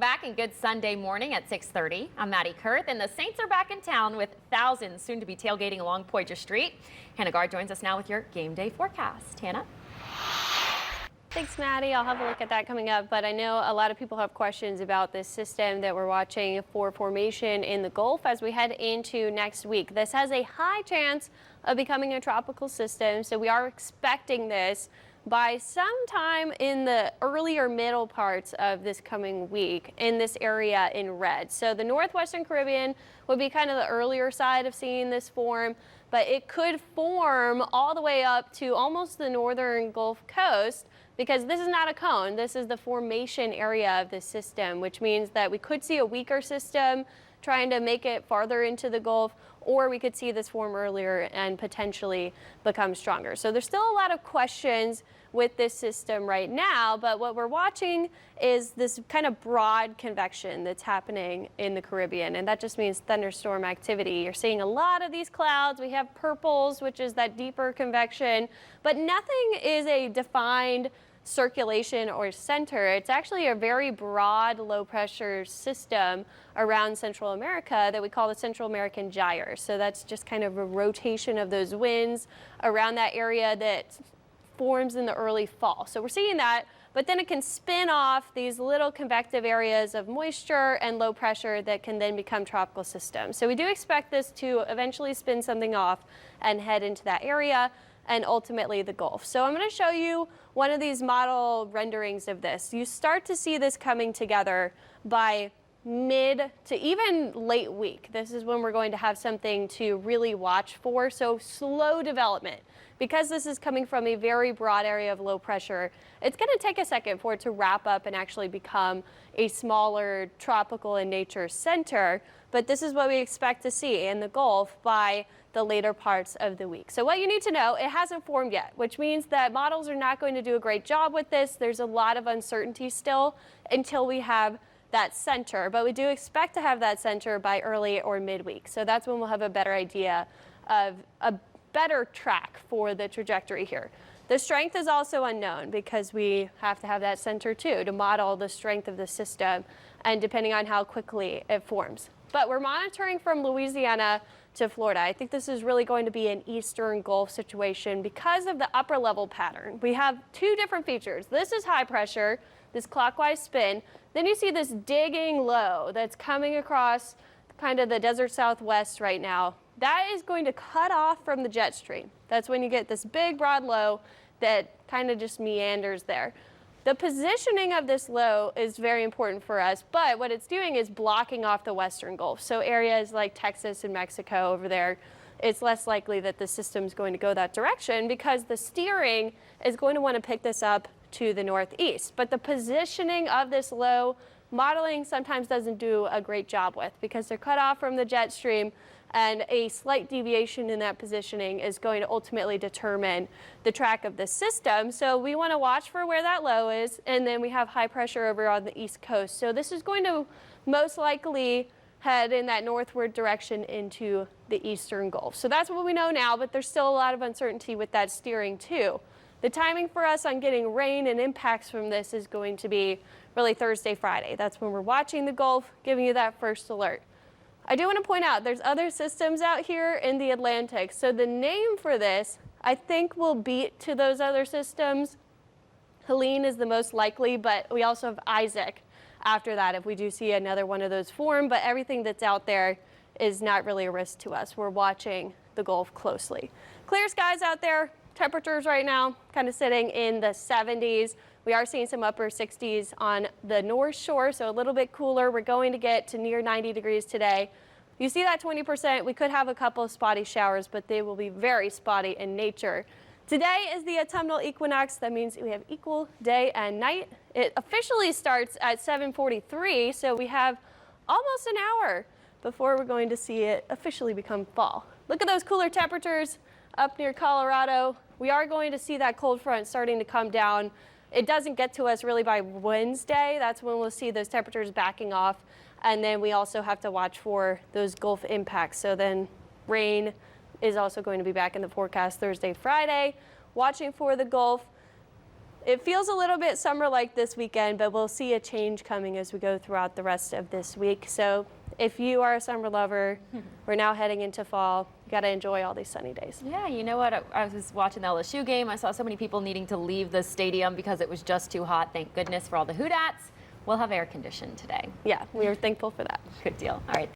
back and good Sunday morning at 6:30. I'm Maddie Kurth, and the Saints are back in town with thousands soon to be tailgating along Poydras Street. Hannah Gard joins us now with your game day forecast. Hannah? Thanks, Maddie. I'll have a look at that coming up, but I know a lot of people have questions about this system that we're watching for formation in the Gulf as we head into next week. This has a high chance of becoming a tropical system, so we are expecting this by sometime in the early or middle parts of this coming week in this area in red. So the northwestern Caribbean would be kind of the earlier side of seeing this form, but it could form all the way up to almost the northern Gulf Coast, because this is not a cone. This is the formation area of the system, which means that we could see a weaker system trying to make it farther into the Gulf, or we could see this form earlier and potentially become stronger. So there's still a lot of questions with this system right now, but what we're watching is this kind of broad convection that's happening in the Caribbean, and that just means thunderstorm activity. You're seeing a lot of these clouds. We have purples, which is that deeper convection, but nothing is a defined circulation or center. It's actually a very broad low pressure system around Central America that we call the Central American gyre. So that's just kind of a rotation of those winds around that area that forms in the early fall. So we're seeing that, but then it can spin off these little convective areas of moisture and low pressure that can then become tropical systems. So we do expect this to eventually spin something off and head into that area and ultimately the Gulf. So I'm going to show you one of these model renderings of this. You start to see this coming together by mid to even late week. This is when we're going to have something to really watch for. So slow development. Because this is coming from a very broad area of low pressure, it's going to take a second for it to wrap up and actually become a smaller tropical in nature center. But this is what we expect to see in the Gulf by the later parts of the week. So what you need to know, it hasn't formed yet, which means that models are not going to do a great job with this. There's a lot of uncertainty still until we have that center, but we do expect to have that center by early or midweek. So that's when we'll have a better idea of a better track for the trajectory here. The strength is also unknown because we have to have that center too to model the strength of the system and depending on how quickly it forms. But we're monitoring from Louisiana to Florida. I think this is really going to be an eastern Gulf situation because of the upper level pattern. We have two different features. This is high pressure, this clockwise spin. Then you see this digging low that's coming across kind of the desert southwest right now. That is going to cut off from the jet stream. That's when you get this big broad low that kind of just meanders there. The positioning of this low is very important for us, but what it's doing is blocking off the western Gulf. So areas like Texas and Mexico over there, it's less likely that the system's going to go that direction because the steering is going to want to pick this up to the northeast. But the positioning of this low, modeling sometimes doesn't do a great job with because they're cut off from the jet stream, and a slight deviation in that positioning is going to ultimately determine the track of the system. So we want to watch for where that low is, and then we have high pressure over on the east coast. So this is going to most likely head in that northward direction into the eastern Gulf. So that's what we know now, but there's still a lot of uncertainty with that steering too. The timing for us on getting rain and impacts from this is going to be really Thursday, Friday. That's when we're watching the Gulf, giving you that first alert. I do want to point out there's other systems out here in the Atlantic. So the name for this, I think, will beat to those other systems. Helene is the most likely, but we also have Isaac after that if we do see another one of those form. But everything that's out there is not really a risk to us. We're watching the Gulf closely. Clear skies out there. Temperatures right now kind of sitting in the 70s. We are seeing some upper 60s on the North Shore, so a little bit cooler. We're going to get to near 90 degrees today. You see that 20%. We could have a couple of spotty showers, but they will be very spotty in nature. Today is the autumnal equinox. That means we have equal day and night. It officially starts at 7:43, so we have almost an hour before we're going to see it officially become fall. Look at those cooler temperatures up near Colorado. We are going to see that cold front starting to come down. It doesn't get to us really by Wednesday. That's when we'll see those temperatures backing off. And then we also have to watch for those Gulf impacts. So then rain is also going to be back in the forecast Thursday, Friday. Watching for the Gulf. It feels a little bit summer-like this weekend, but we'll see a change coming as we go throughout the rest of this week. So if you are a summer lover, we're now heading into fall. You got to enjoy all these sunny days. Yeah, you know what? I was watching the LSU game. I saw so many people needing to leave the stadium because it was just too hot. Thank goodness for all the Hoodats. We'll have air conditioning today. Yeah, we are thankful for that. Good deal. All right.